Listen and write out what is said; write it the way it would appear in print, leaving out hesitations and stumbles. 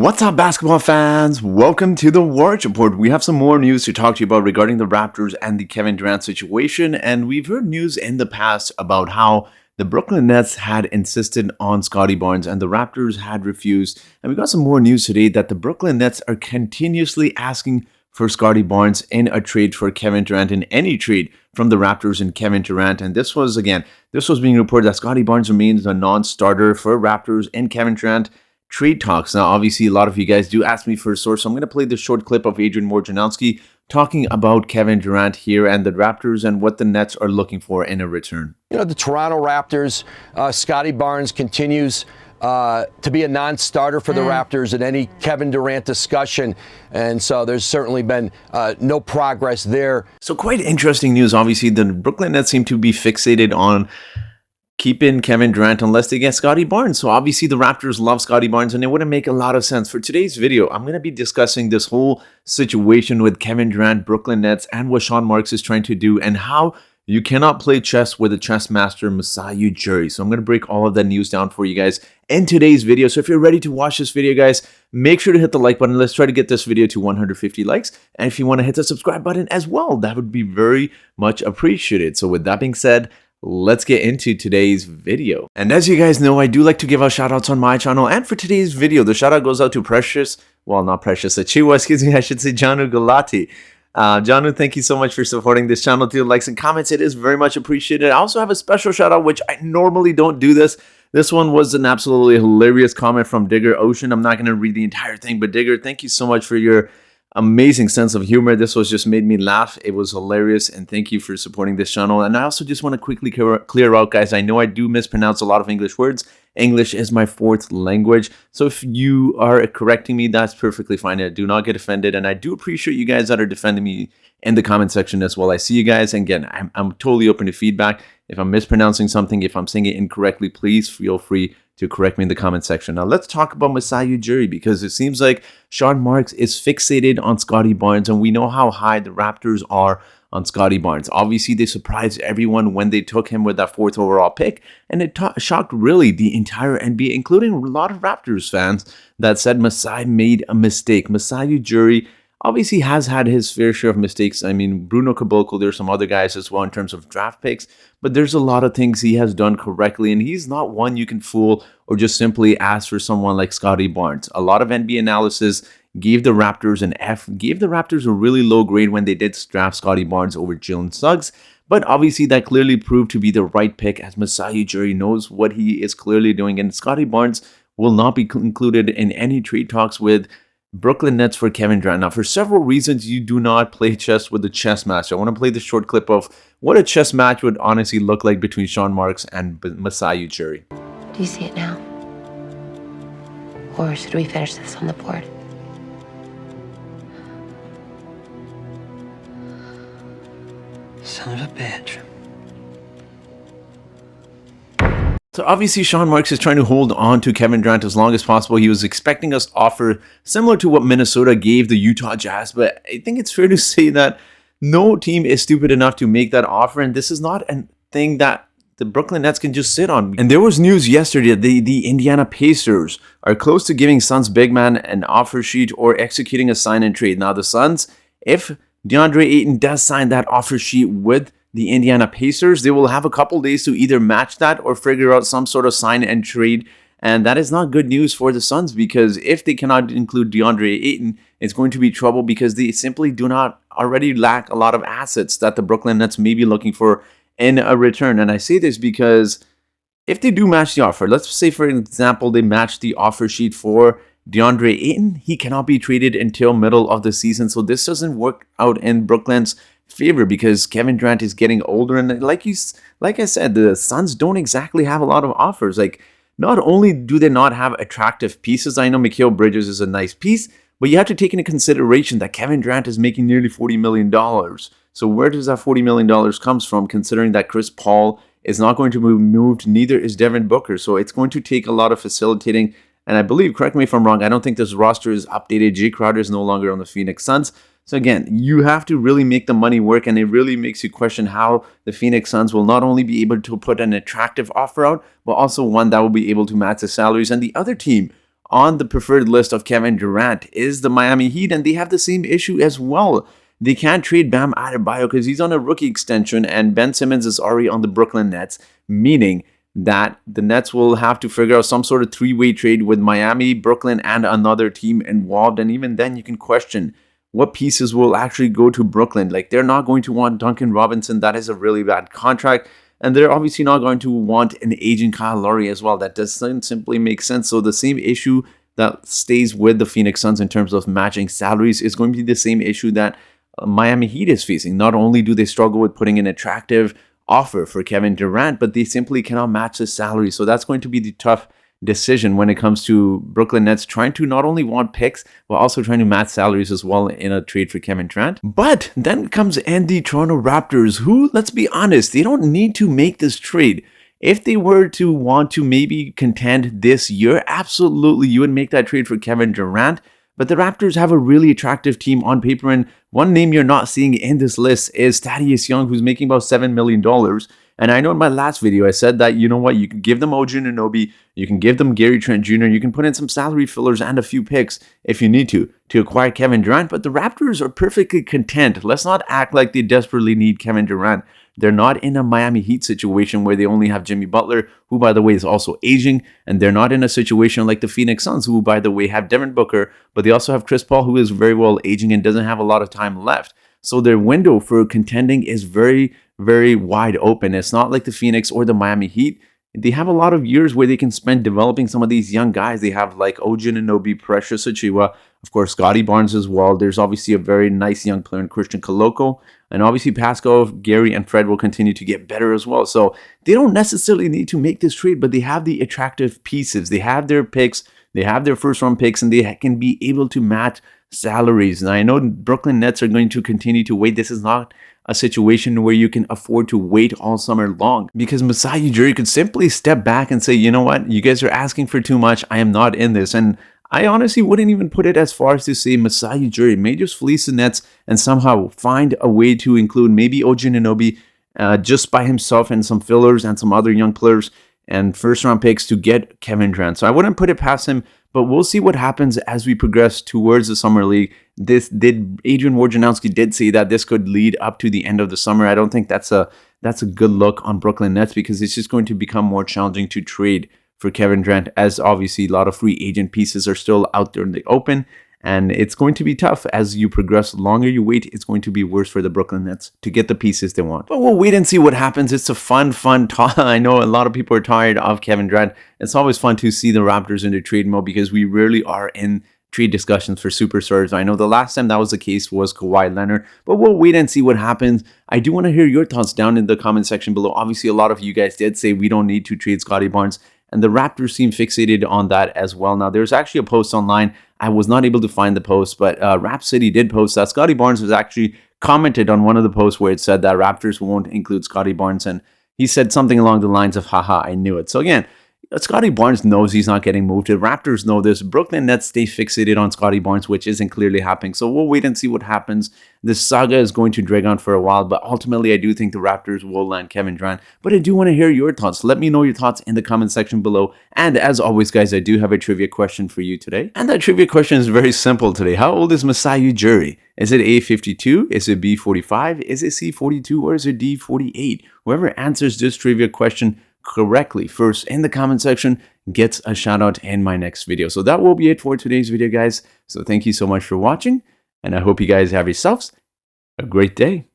What's up, basketball fans? Welcome to the Warriors Report. We have some more news to talk to you about regarding the Raptors and the Kevin Durant situation. And we've heard news in the past about how the Brooklyn Nets had insisted on Scottie Barnes and the Raptors had refused. And we got some more news today that the Brooklyn Nets are continuously asking for Scottie Barnes in a trade for Kevin Durant, in any trade from the Raptors and Kevin Durant. And this was being reported that Scottie Barnes remains a non-starter for Raptors and Kevin Durant trade talks. Now, obviously, a lot of you guys do ask me for a source, so I'm going to play this short clip of Adrian Wojnarowski talking about Kevin Durant here and the Raptors and what the Nets are looking for in a return. You know, the Toronto Raptors, Scottie Barnes continues to be a non-starter for the Raptors in any Kevin Durant discussion. And so there's certainly been no progress there. So quite interesting news. Obviously, the Brooklyn Nets seem to be fixated on keeping Kevin Durant unless they get Scottie Barnes. So obviously the Raptors love Scottie Barnes and it wouldn't make a lot of sense. For today's video, I'm going to be discussing this whole situation with Kevin Durant, Brooklyn Nets, and what Sean Marks is trying to do and how you cannot play chess with a chess master, Masai Ujiri. So I'm going to break all of that news down for you guys in today's video. So if you're ready to watch this video, guys, make sure to hit the like button. Let's try to get this video to 150 likes. And if you want to hit the subscribe button as well, that would be very much appreciated. So with that being said, let's get into today's video. And as you guys know, I do like to give out shout outs on my channel. And for today's video, the shout out goes out to Janu Galati. Janu, thank you so much for supporting this channel. Do likes and comments. It is very much appreciated. I also have a special shout out, which I normally don't do this. This one was an absolutely hilarious comment from Digger Ocean. I'm not going to read the entire thing, but Digger, thank you so much for your amazing sense of humor. This was just made me laugh. It was hilarious, and thank you for supporting this channel. And I also just want to quickly clear out, guys, I know I do mispronounce a lot of English words. English is my fourth language, so if you are correcting me, that's perfectly fine. I do not get offended, and I do appreciate you guys that are defending me in the comment section as well. I see you guys, and again, I'm totally open to feedback. If I'm mispronouncing something, if I'm saying it incorrectly, please feel free to correct me in the comment section. Now let's talk about Masai Ujiri, because it seems like Sean Marks is fixated on Scottie Barnes, and we know how high the Raptors are on Scottie Barnes. Obviously, they surprised everyone when they took him with that 4th overall pick, and it shocked really the entire NBA, including a lot of Raptors fans that said Masai made a mistake. Masai Ujiri obviously has had his fair share of mistakes. I mean, Bruno Caboclo, there's some other guys as well in terms of draft picks, but there's a lot of things he has done correctly, and he's not one you can fool or just simply ask for someone like Scottie Barnes. A lot of NBA analysis gave the Raptors an F, gave the Raptors a really low grade when they did draft Scottie Barnes over Jalen Suggs, but obviously that clearly proved to be the right pick, as Masai Ujiri knows what he is clearly doing, and Scottie Barnes will not be included in any trade talks with Brooklyn Nets for Kevin Durant. Now, for several reasons, you do not play chess with the chess master. I want to play this short clip of what a chess match would honestly look like between Sean Marks and Masai Ujiri. Do you see it now? Or should we finish this on the board? Son of a bitch. So obviously Sean Marks is trying to hold on to Kevin Durant as long as possible. He was expecting us offer similar to what Minnesota gave the Utah Jazz, but I think it's fair to say that no team is stupid enough to make that offer, and this is not a thing that the Brooklyn Nets can just sit on. And there was news yesterday that the Indiana Pacers are close to giving Suns big man an offer sheet or executing a sign and trade. Now the Suns, if DeAndre Ayton does sign that offer sheet with the Indiana Pacers, they will have a couple days to either match that or figure out some sort of sign and trade. And that is not good news for the Suns, because if they cannot include DeAndre Ayton, it's going to be trouble, because they simply do not already lack a lot of assets that the Brooklyn Nets may be looking for in a return. And I say this because if they do match the offer, let's say for example, they match the offer sheet for DeAndre Ayton, he cannot be traded until middle of the season. So this doesn't work out in Brooklyn's favor, because Kevin Durant is getting older, and like I said, the Suns don't exactly have a lot of offers. Like, not only do they not have attractive pieces, I know Mikal Bridges is a nice piece, but you have to take into consideration that Kevin Durant is making nearly $40 million. So where does that $40 million comes from, considering that Chris Paul is not going to be moved, neither is Devin Booker. So it's going to take a lot of facilitating, and I believe, correct me if I'm wrong, I don't think this roster is updated. Jay Crowder is no longer on the Phoenix Suns. So again, you have to really make the money work, and it really makes you question how the Phoenix Suns will not only be able to put an attractive offer out, but also one that will be able to match the salaries. And the other team on the preferred list of Kevin Durant is the Miami Heat, and they have the same issue as well. They can't trade Bam Adebayo because he's on a rookie extension, and Ben Simmons is already on the Brooklyn Nets, meaning that the Nets will have to figure out some sort of three-way trade with Miami, Brooklyn, and another team involved. And even then, you can question what pieces will actually go to Brooklyn. Like, they're not going to want Duncan Robinson. That is a really bad contract. And they're obviously not going to want an aging Kyle Lowry as well. That doesn't simply make sense. So the same issue that stays with the Phoenix Suns in terms of matching salaries is going to be the same issue that Miami Heat is facing. Not only do they struggle with putting an attractive offer for Kevin Durant, but they simply cannot match the salary. So that's going to be the tough decision when it comes to Brooklyn Nets trying to not only want picks, but also trying to match salaries as well in a trade for Kevin Durant. But then comes the Toronto Raptors, who, let's be honest, they don't need to make this trade. If they were to want to maybe contend this year, absolutely you would make that trade for Kevin Durant. But the Raptors have a really attractive team on paper, and one name you're not seeing in this list is Thaddeus Young, who's making about $7 million. And I know in my last video, I said that, you know what, you can give them OG Anunoby, you can give them Gary Trent Jr., you can put in some salary fillers and a few picks if you need to acquire Kevin Durant. But the Raptors are perfectly content. Let's not act like they desperately need Kevin Durant. They're not in a Miami Heat situation where they only have Jimmy Butler, who, by the way, is also aging. And they're not in a situation like the Phoenix Suns, who, by the way, have Devin Booker, but they also have Chris Paul, who is very well aging and doesn't have a lot of time left. So their window for contending is very, very wide open. It's not like the Phoenix or the Miami Heat. They have a lot of years where they can spend developing some of these young guys. They have like OG Anunoby, Precious Achiuwa, of course, Scottie Barnes as well. There's obviously a very nice young player in Christian Koloko. And obviously Pascal, Gary, and Fred will continue to get better as well. So they don't necessarily need to make this trade, but they have the attractive pieces. They have their picks. They have their first-round picks, and they can be able to match salaries. And I know Brooklyn Nets are going to continue to wait. This is not a situation where you can afford to wait all summer long, because Masai Ujiri could simply step back and say, you know what, you guys are asking for too much. I am not in this. And I honestly wouldn't even put it as far as to say Masai Ujiri may just fleece the Nets and somehow find a way to include maybe OG Anunoby just by himself and some fillers and some other young players and first-round picks to get Kevin Durant. So I wouldn't put it past him, but we'll see what happens as we progress towards the summer league. Adrian Wojnarowski did say that this could lead up to the end of the summer. I don't think that's a good look on Brooklyn Nets, because it's just going to become more challenging to trade for Kevin Durant, as obviously a lot of free agent pieces are still out there in the open. And it's going to be tough as you progress. The longer you wait, it's going to be worse for the Brooklyn Nets to get the pieces they want. But we'll wait and see what happens. It's a fun talk. I know a lot of people are tired of Kevin Durant. It's always fun to see the Raptors in the trade mode, because we rarely are in trade discussions for superstars. I know the last time that was the case was Kawhi Leonard, but we'll wait and see what happens. I do want to hear your thoughts down in the comment section below. Obviously, a lot of you guys did say we don't need to trade Scottie Barnes, and the Raptors seem fixated on that as well. Now, there's actually a post online. I was not able to find the post, but Rap City did post that Scottie Barnes was actually commented on one of the posts where it said that Raptors won't include Scottie Barnes, and he said something along the lines of, haha, I knew it. So again, Scottie Barnes knows he's not getting moved. The Raptors know this. Brooklyn Nets stay fixated on Scottie Barnes, which isn't clearly happening. So we'll wait and see what happens. This saga is going to drag on for a while, but ultimately I do think the Raptors will land Kevin Durant. But I do want to hear your thoughts. Let me know your thoughts in the comment section below. And as always, guys, I do have a trivia question for you today. And that trivia question is very simple today. How old is Masai Ujiri? Is it A52? Is it B45? Is it C42? Or is it D48? Whoever answers this trivia question correctly first in the comment section gets a shout out in my next video. So that will be it for today's video, guys. So thank you so much for watching, and I hope you guys have yourselves a great day.